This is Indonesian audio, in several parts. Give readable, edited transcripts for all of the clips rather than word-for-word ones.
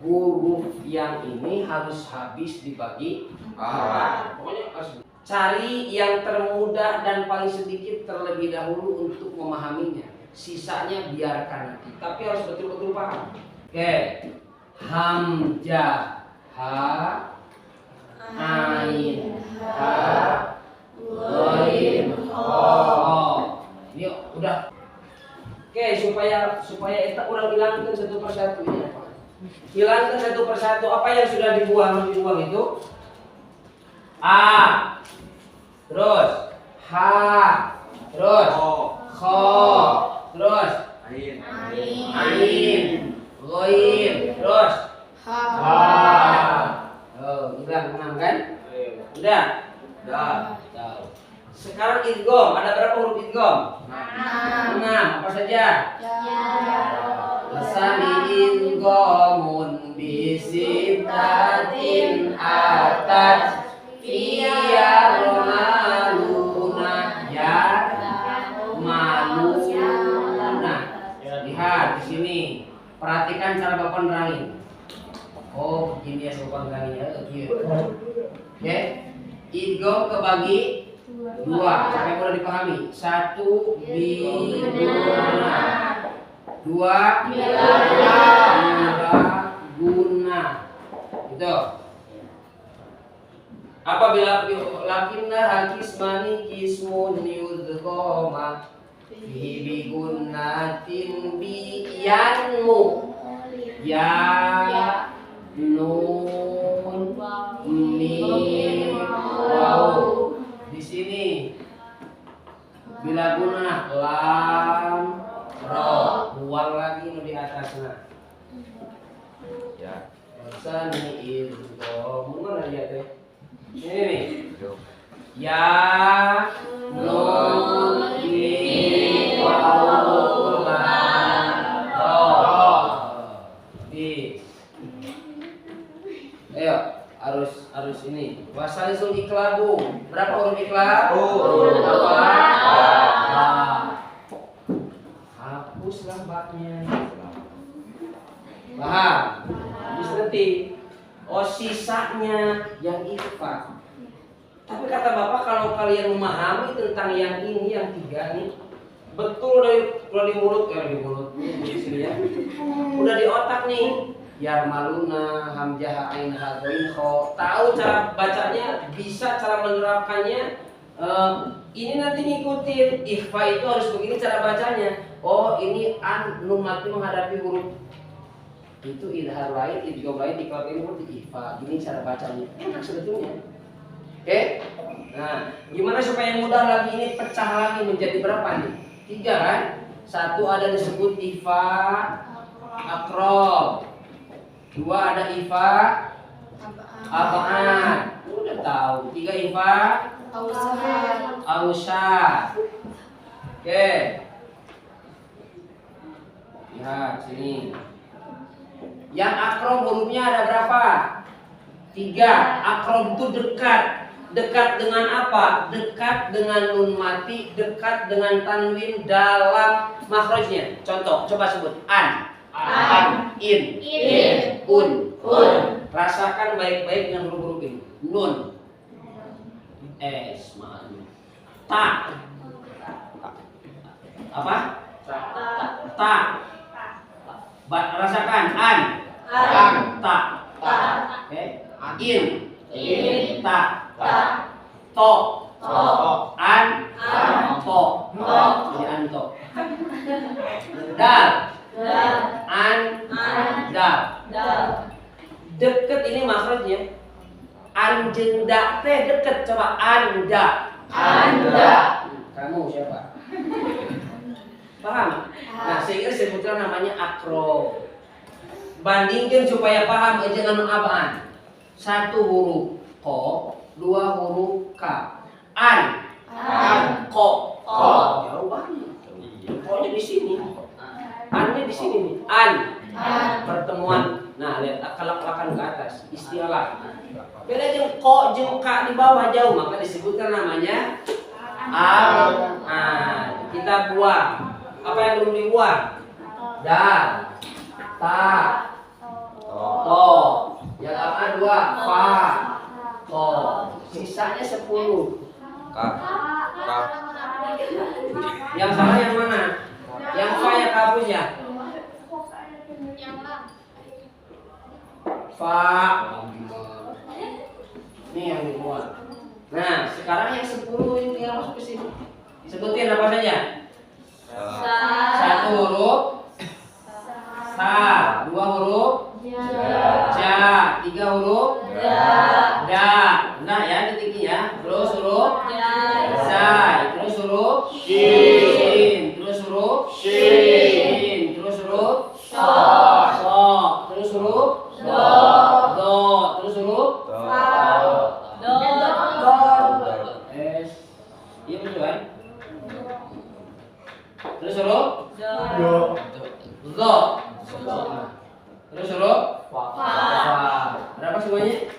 huruf yang ini harus habis dibagi empat. Pokoknya harus cari yang termudah dan paling sedikit terlebih dahulu untuk memahaminya. Sisanya biarkan nanti, tapi harus betul-betul paham. Oke, hamzah, ha, ain, ha, ghain, kha. Ini udah. Oke, supaya kita ulang hilangkan satu persatu ini apa? Hilangkan satu persatu apa yang sudah dibuang itu? A, terus ha, terus kha, terus ain, ghain, terus ha. Oh, hilang 6 kan? Udah. Sekarang idgham, ada berapa huruf idgham? 6. Apa saja? Wasani idghamun bisittatin atat maluna ya maluna. Lihat di sini. Perhatikan cara Bapak nerangin. Oh, begini ya Bapak neranginnya. Oke. Idgham kebagi 2. Sampai mudah dipahami. 1 biguna. 2 guna. Gitu. Apabila lakinna hakismani kismun yudghama fihi bigunatin biyanmu ya nun mim waw. Di sini bila guna lam ro, buang lagi di atasnya. Ya. Sani idgham mana ya teh? Ini ya nun mim waw lam ro. Ayo, harus ini. Wasalisul iklabu. Berapa huruf iklab? Apa? Hapuslah baknya. Paham? Habis nanti. Oh, sisanya yang ikhfa. Tapi kata Bapak, kalau kalian memahami tentang yang ini, yang 3 nih, betul dari mulut di sini ya. Udah di otak nih. Yarmaluna, hamzah, ain, ha, ghain, kha. Tahu cara bacanya, bisa cara menerapkannya. Ini nanti ngikutin ikhfa itu harus begini cara bacanya. Oh, ini an nun mati menghadapi huruf itu idhar lain, idgham lain, iqlab ini huruf ikhfa. Gini cara bacanya. Enak sebetulnya. Oke? Nah, gimana supaya mudah lagi ini pecah lagi menjadi berapa nih? 3 kan? 1 ada disebut ikhfa aqrab. 2 ada ikhfa ab'ad. Udah tahu. 3 ikhfa ausad. Oke. Lihat sini. Yang akrob hurufnya ada berapa? 3. Akrob itu dekat. Dekat dengan apa? Dekat dengan nun mati, dekat dengan tanwin dalam makhrajnya. Contoh, coba sebut an, in, un. Rasakan baik-baik dengan huruf-huruf ini. Nun, ta, apa? Ta. Rasakan an, ta. Oke. In, ta. To, an, to. Ini anto. Dal, an, dal. Deket ini makhrajnya. Anjenda teh deket, coba anda. Kamu siapa? Paham? Nah, sehingga sebutkan namanya akro. Bandingkan supaya paham dengan apaan? 1 huruf ko, 2 huruf ka. An, ko. Jauh banget. Ko-nya di sini. An-nya di sini nih. An. Pertemuan. Nah, lihat akan ke atas. Istilah. Beda jeung ko jeung ka di bawah jauh, maka disebutkan namanya kita buang. Apa yang belum dibuang? Dal, ta, To. Yang apa? 2. Fa. To. Sisanya 10. Kap. Kap. Yang salah yang mana? Yang fa yang hapusnya. Fa. Ini yang dibuat. Nah, sekarang yang 10 ini tinggal masuk ke sini. Sebutin apa saja? Satu huruf sa, 2 huruf ja, 3 huruf da. Nah ya titiknya ya. Terus huruf zai, terus huruf shin, terus huruf shin, terus huruf so, terus huruf do, terus huruf do. Iya betul kan? Terus huruf zo. Terus huruf fa. Berapa semuanya?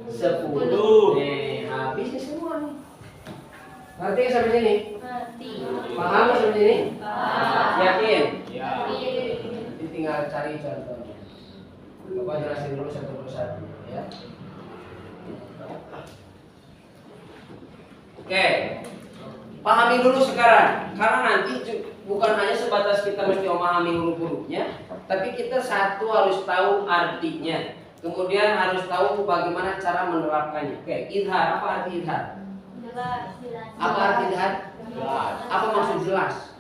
10. Nih, habis nih semua nih. Ngerti sampai sini? Paham sampai sini? Yakin? Jadi tinggal cari contohnya. Bapak jelasin dulu satu persatu ya. Oke. Pahami dulu sekarang, karena nanti bukan hanya sebatas kita mesti memahami huruf-hurufnya, tapi kita satu harus tahu artinya. Kemudian harus tahu bagaimana cara menerapkannya. Oke, idhar, apa arti idhar? Apa arti idhar? Apa maksud jelas?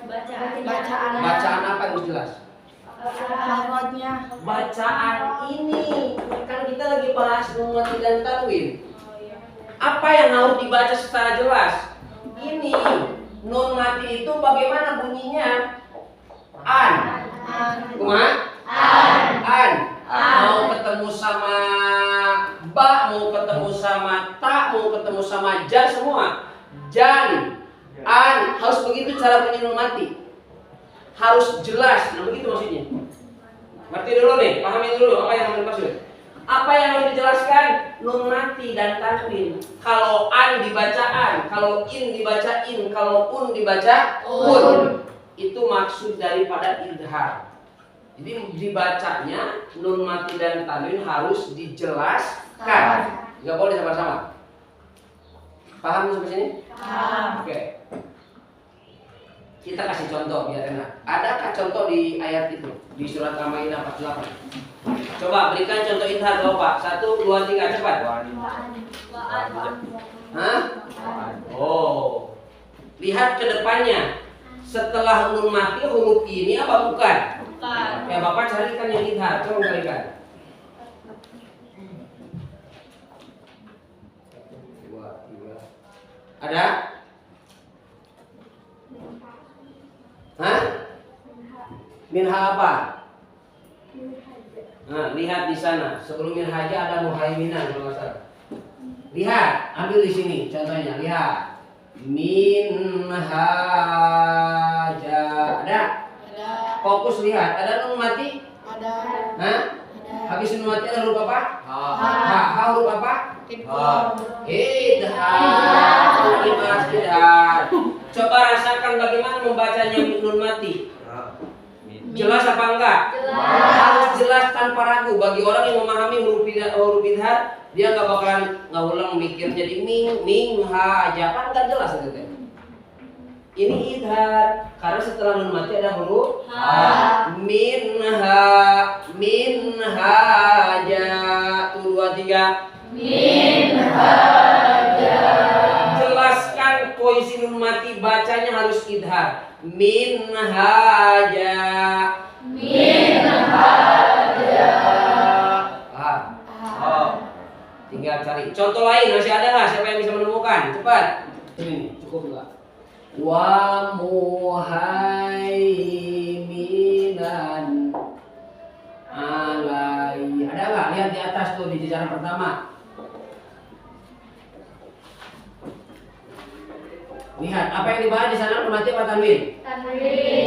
Bacaan apa yang jelas? Bacaan ini kan kita lagi bahas nun mati dan tanwin. Apa yang harus dibaca secara jelas? Ini nun mati itu bagaimana bunyinya? An. Mau ketemu sama ba, mau ketemu sama ta, mau ketemu sama ja, semua. Jan, an, harus begitu cara bunyi nun mati. Harus jelas. Nah begitu maksudnya. Ngerti dulu nih, pahami dulu apa yang dimaksud. Apa yang harus dijelaskan? Nun mati dan tanwin. Kalau an dibaca an, kalau in dibaca in, kalau un dibaca un. Itu maksud daripada idhar. Jadi dibacanya nun mati dan tanwin harus dijelaskan. Enggak boleh sama-sama. Paham sampai sini? Paham. Oke. Kita kasih contoh biar enak. Adakah contoh di ayat itu di surat Al-Maidah 48? Coba berikan contoh idhar Bapak. 1, 2, 3 cepat. Hah? Oh. Lihat ke depannya. Setelah nun mati huruf ini apa bukan? Bukan. Ya Bapak carikan yang idhar. Coba carikan. 2, 3. Ada? Hah? Minha apa? Nah, lihat di sana. Sebelum minhaja ada muhaiminan kalau nggak salah. Lihat, ambil di sini contohnya. Lihat. Minhaja. Ada? Fokus lihat. Ada nun mati? Ada. Hah? Habis nun mati ada huruf apa? Ha. Huruf apa? Idhar. Coba rasakan bagaimana membacanya nun mati. Jelas apa enggak? Jelas. Harus jelas tanpa ragu. Bagi orang yang memahami huruf idhar, dia nggak bakalan ulang mikir jadi ming ha aja kan nggak jelas gitu. Ini idhar karena setelah nun mati ada huruf ha. Minha aja. Tuh 2, 3. Minhaja. Jelaskan posisi nun mati bacanya harus idhar. Minhaja. Oh. Tinggal cari contoh lain, masih ada nggak? Siapa yang bisa menemukan? Cepat. Ini cukup enggak? Wa muhaiminan alai. Ada nggak? Lihat di atas tuh di jajaran pertama. Lihat, apa yang dibahas di sana nun mati apa tanwin?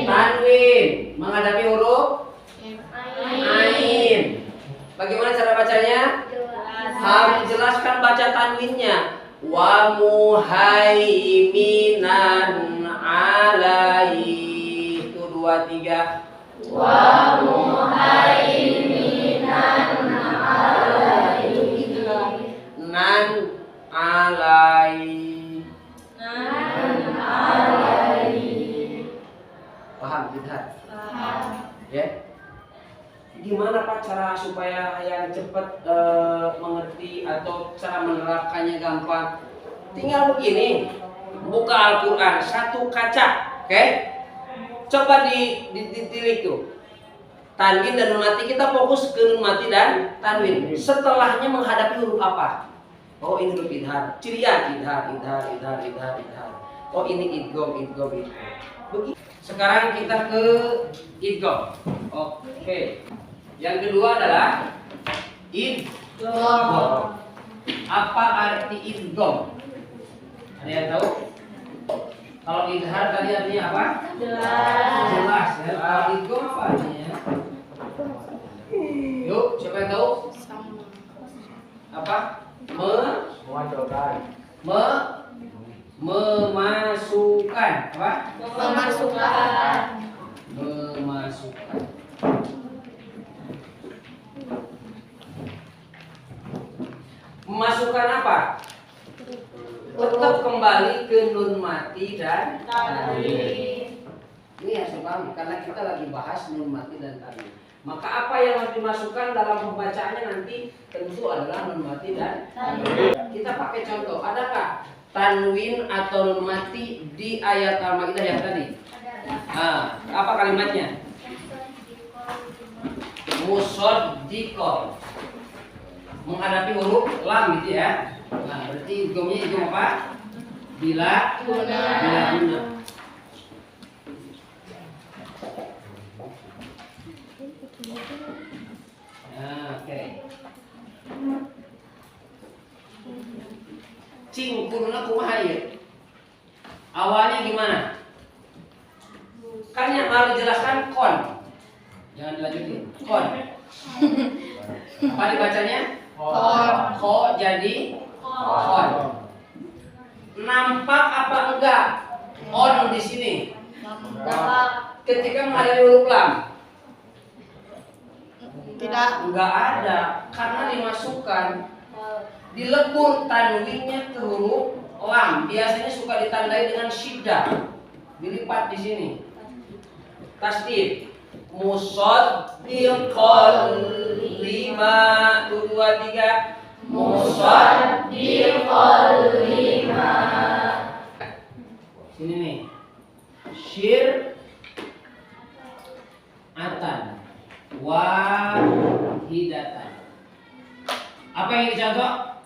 Tanwin. Menghadapi huruf ain. Bagaimana cara bacanya? Harus dijelaskan baca tanwinnya. Wa muhaiminan alaihi. Itu 2, 3. wa muhaiminan alaihi. Nan alai. Paham tidak? Ya. Gimana Pak cara supaya yang cepat mengerti atau cara menerapkannya gampang? Tinggal begini, buka Al-Quran satu kaca, oke? Coba ditilik tuh. Tanwin dan nun mati, kita fokus ke nun mati dan tanwin. Setelahnya menghadapi huruf apa? Oh ini huruf idhar, cirian idhar. Oh ini idgham. Begitu. Sekarang kita ke idgham. Oke. Yang kedua adalah idgham. Apa arti idgham? Ada yang tahu? Kalau idhar tadi artinya apa? Jelas. Ya. Kalau idgham apa artinya? Yuk, siapa yang tahu? Apa? Memasukkan. Apa? Memasukkan. Memasukkan apa? Tetap kembali ke nun mati dan tanwin. Ini harus dipahami karena kita lagi bahas nun mati dan tanwin. Maka apa yang harus dimasukkan dalam pembacaannya nanti tentu adalah nun mati dan tanwin. Kita pakai contoh. Adakah tanwin atau nun mati di ayat Al-Maidah yang tadi? Apa kalimatnya? Musaddiqon. Menghadapi huruf lam gitu ya. Nah, berarti idghamnya idgham apa? Bila guna. Oke. Cing kuruna kumaha ieu? Awalnya gimana? Kan yang harus dijelaskan kon. Jangan dilanjutin. Kon. Apa dibacanya? Ko jadi kon. Nampak apa enggak on di sini? Ketika menghadapi huruf lam. Tidak. Enggak ada karena dimasukkan dilebur tanwinnya ke huruf lam. Biasanya suka ditandai dengan syiddah. Dilipat di sini. Tasdid. Musaddiqan lima 2 3 Musaddiqan lima. Sini nih. Syir atan wahidatan. Apa yang dicontoh?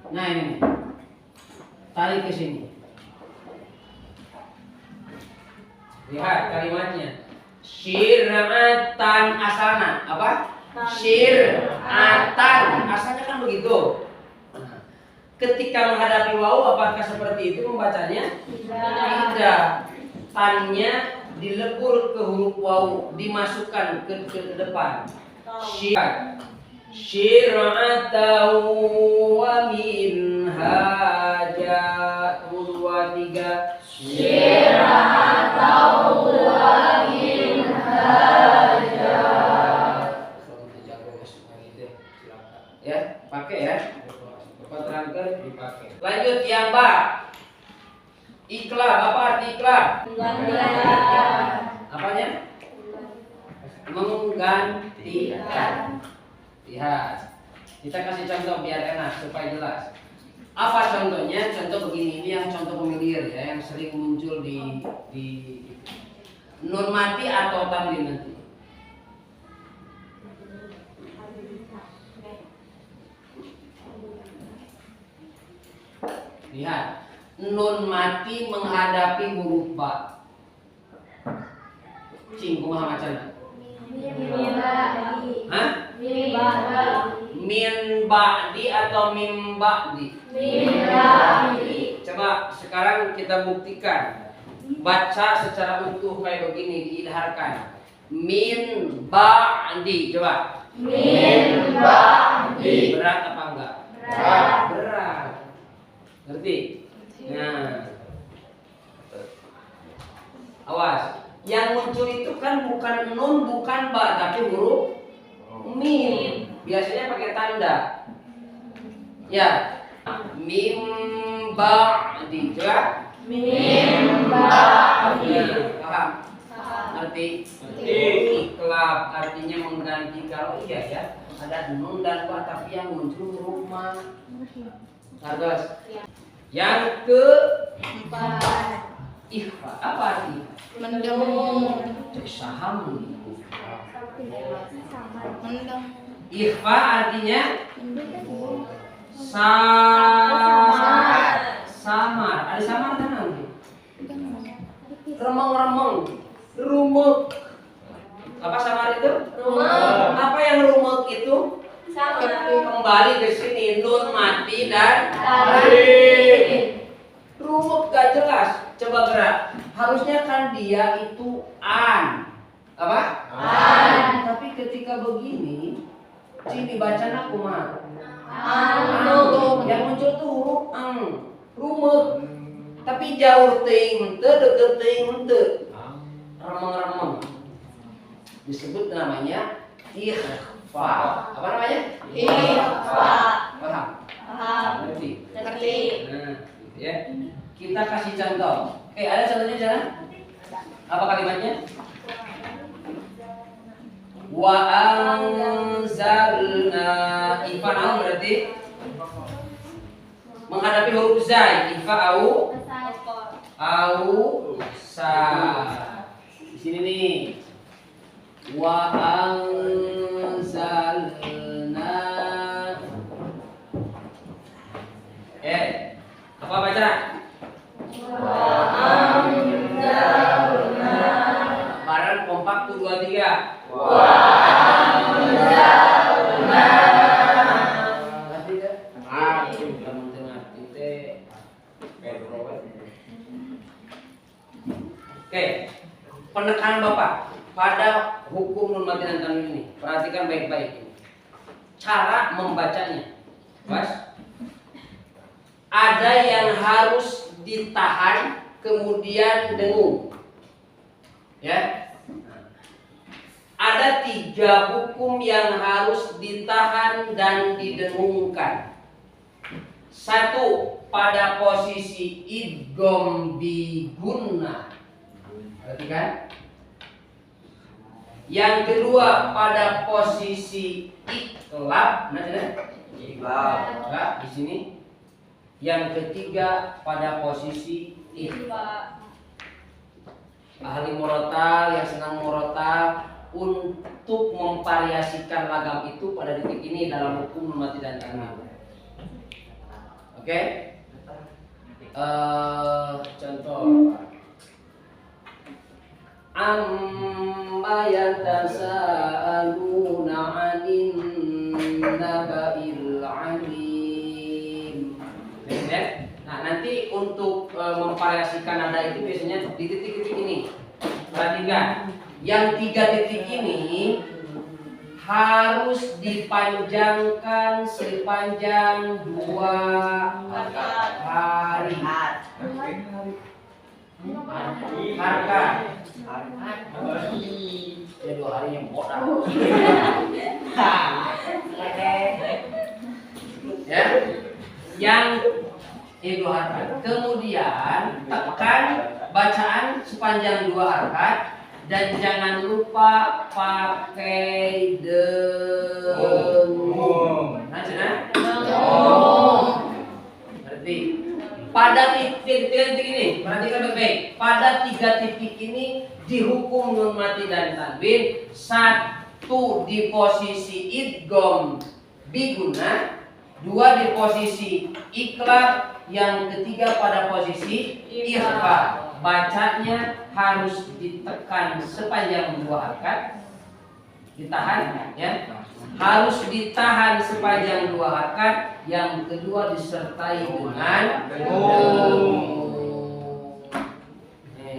Nah ini nih. Tarik ke sini. Lihat kalimatnya. Syir'atan asalnya apa? Syir'atan asalnya kan begitu. Nah, ketika menghadapi wawu apakah seperti itu membacanya? Tidak. Tannya dilebur ke huruf wawu, dimasukkan ke depan. Syir'atan wa minhaja 2 3 Syir'atan wa minhaja. Ya, pakai ya. Bapak terangkan dipakai. Lanjut yang ba. Iqlab, apa arti iqlab? Apanya? Menggantikan. Lihat. Kita kasih contoh biar enak supaya jelas. Apa contohnya? Contoh begini, ini yang contoh familiar ya, yang sering muncul di nun mati atau tanwin nanti. Lihat, nun mati menghadapi huruf ba. Cing kumaha macana? Hah? Min ba'di atau mim ba'di? Coba sekarang kita buktikan. Baca secara utuh kayak begini, diidharkan. Min ba'di. Coba. Min ba'di. Berat apa enggak? Berat. Ngerti? Nah. Awas. Yang muncul itu kan bukan nun, bukan ba, tapi huruf mim. Biasanya pakai tanda. Ya. Mim ba'di. Coba. Mim ba'di. Paham? Ngerti? Iklab artinya mengganti. Kalau iya ya, ada nun dan ba tapi yang muncul huruf ma. Terus. Yang keempat, ikhfa. Apa arti? Mendengung. Saham. Mendengung. Ikhfa artinya samar. Ada samar kan nanti? Remeng-remeng, rumek. Apa samar itu? Rumek. Apa yang rumek itu? Kembali ke sini, nun mati dan rumek gak jelas. Coba gerak. Harusnya kan dia itu an. Apa? An. Tapi ketika begini, sini bacanya kumaha? Anu. Yang muncul tuh huruf ang, rumek. Tapi jauh teuing henteu, deukeut teuing henteu. Remeng-remeng. Disebut namanya ikhfa. Apa namanya? Ikhfa. Paham? Paham. Ngerti? Ngerti. Nah, gitu ya. Kita kasih contoh. Ada contohnya jangan? Apa kalimatnya? Wa anzalna ifa naon berarti menghadapi huruf zai, ifa au sa. Di sini nih. Wa anzalna. Apa baca? Bareng kompak tuh 2 3. Oke, penekanan Bapak pada hukum nun mati dan tanwin ini. Perhatikan baik-baik ini. Cara membacanya. Mas, ada yang harus ditahan kemudian dengung. Ya. Ada 3 hukum yang harus ditahan dan didengungkan. 1, pada posisi idgham bi gunnah. Perhatikan. Yang kedua pada posisi iklab. Nah, di sini. Yang ketiga pada posisi ikhfa. Ahli murotal yang senang murotal untuk memvariasikan lagam itu pada detik ini dalam hukum nun mati dan tanwin. Oke? Contoh. Amma yatasaaluna 'anin naba'il 'alim. Nah, nanti untuk memvariasikan nada itu biasanya di titik-titik ini. Perhatikan, yang 3 titik ini harus dipanjangkan sepanjang 2 hari. Harkat. Ya 2 hari yang bodoh. Ya. Yang 2 harkat. Kemudian tekan bacaan sepanjang 2 harkat dan jangan lupa pakai dengung. Nah, berarti pada titik ini, perhatikan baik-baik. Pada 3 titik ini dihukum nun mati dan tanwin. 1 di posisi idgham bi gunnah, 2 di posisi iklab, yang ketiga pada posisi ikhfa. Bacanya harus ditekan sepanjang 2 harkat. Ditahan ya. Harus ditahan sepanjang 2 harkat. Yang kedua disertai dengan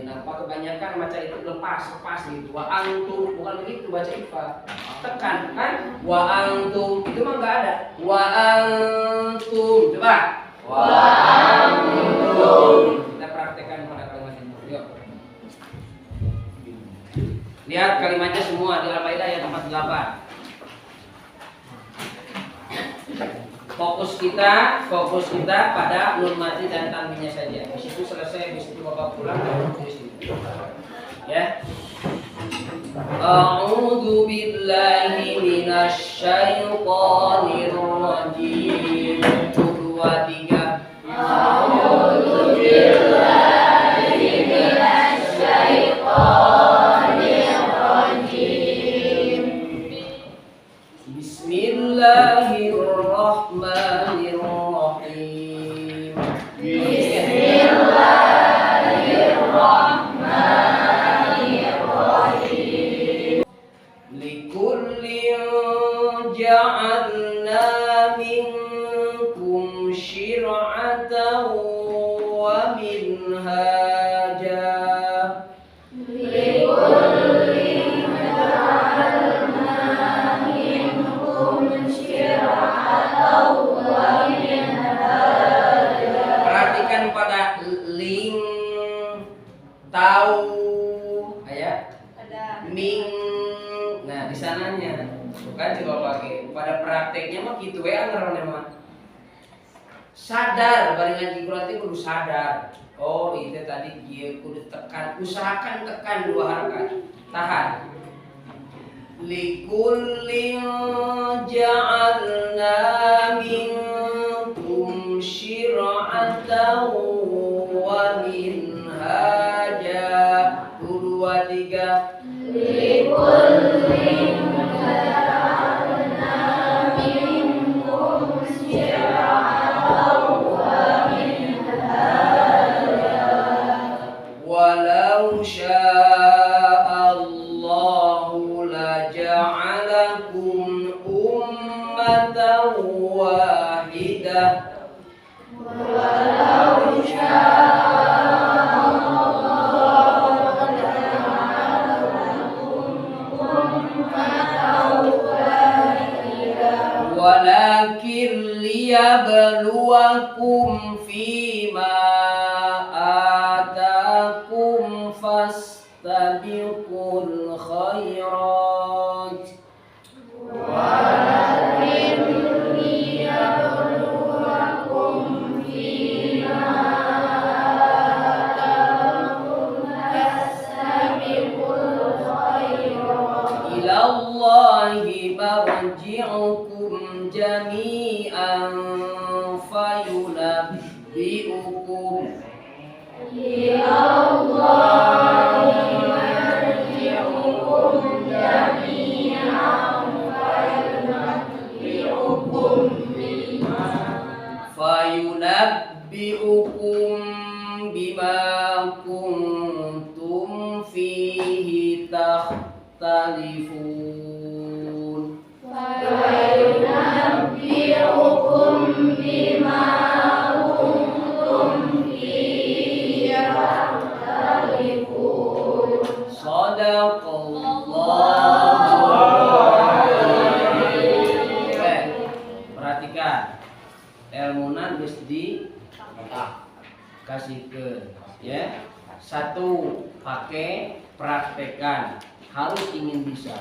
nampak kebanyakan baca itu lepas gitu. Wa antum bukan begitu baca ikhfa. Tekan kan? Wa antum itu mah enggak ada. Wa antum. Coba. Wa antum. Kita praktekkan pada kalimat ini. Yuk. Fokus kita pada nun mati dan tanwinnya saja. Di situ selesai, di situ Bapak pulang dan tulis itu. Ya. A'udzu billahi minasy syaithanir rajim. 1 2 3. A'udzu billahi minasy syaithanir rajim. Bismillahirrahmanirrahim. Bismillahirrahmanirrahim. Likullin ja'alna minkum syir'atan wa minhaja. Perhatikan pada ling, tahu, ayat, ming. Nah di sananya, bukan coba pakai. Pada prakteknya mah gitu ya ngarone mah. Sadar, barengan di Quran itu kudu sadar. Oh itu tadi dia kudu tekan, usahakan tekan 2 harakat, tahan. Likullin ja'alna minkum syir'atan wa minhaja. 1 2 3. Likullin ja'alna minkum syir'atan wa minhaja. Walau sya'allahu laja'alakum ummatan wahidah. Walau sya'allahu laja'alakum ummatan wahidah. Walakin liyabluwakum fima atakum fastabiqul khairat. Walakin liyabluwakum fima atakum fastabiqul khairat. Ilallahi marji'ukum jami'an fayunabbi'ukum. Ilallahi marji'ukum jami'an fayunabbi'ukum bima kuntum fihi takhtalifun. Fayunabbi'ukum bima kuntum fihi takhtalifun. Shadaqallahu. Perhatikan, ilmunan geus dikasihkeun ya. 1, pakai, praktekan, harus ingin bisa.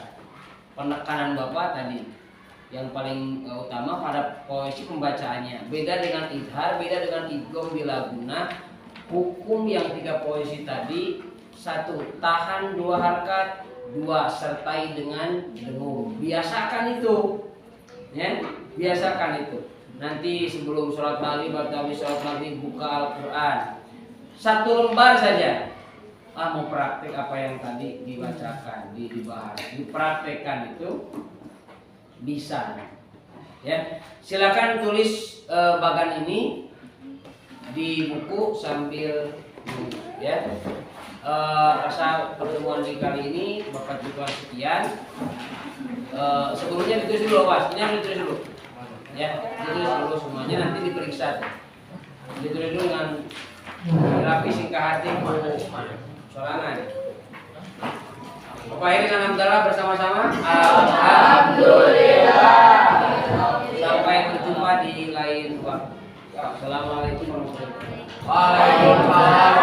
Penekanan Bapak tadi yang paling utama pada posisi pembacaannya. Beda dengan izhar, beda dengan idgham bila guna. Hukum yang 3 posisi tadi: 1, tahan 2 harakat, 2, sertai dengan dengung. Biasakan itu, ya, biasakan itu. Nanti sebelum sholat maghrib atau habis sholat maghrib buka Al-Quran 1 lembar saja. Mau praktek apa yang tadi dibacakan, dibahas, dipraktekkan itu bisa. Ya, silakan tulis bagan ini di buku sambil ya. Rasa pertemuan di kali ini Bapak juga sekian. Sebelumnya ditulis dulu, Mas. Ini ditulis dulu. Ya, ditulis dulu semuanya, nanti diperiksa. Ditulis dulu dengan rapi, singkat hati, sorangan. Bapak ini dengan hamdalah bersama-sama. Alhamdulillah. Sampai berjumpa di lain waktu. Assalamualaikum warahmatullahi wabarakatuh. Waalaikumsalam.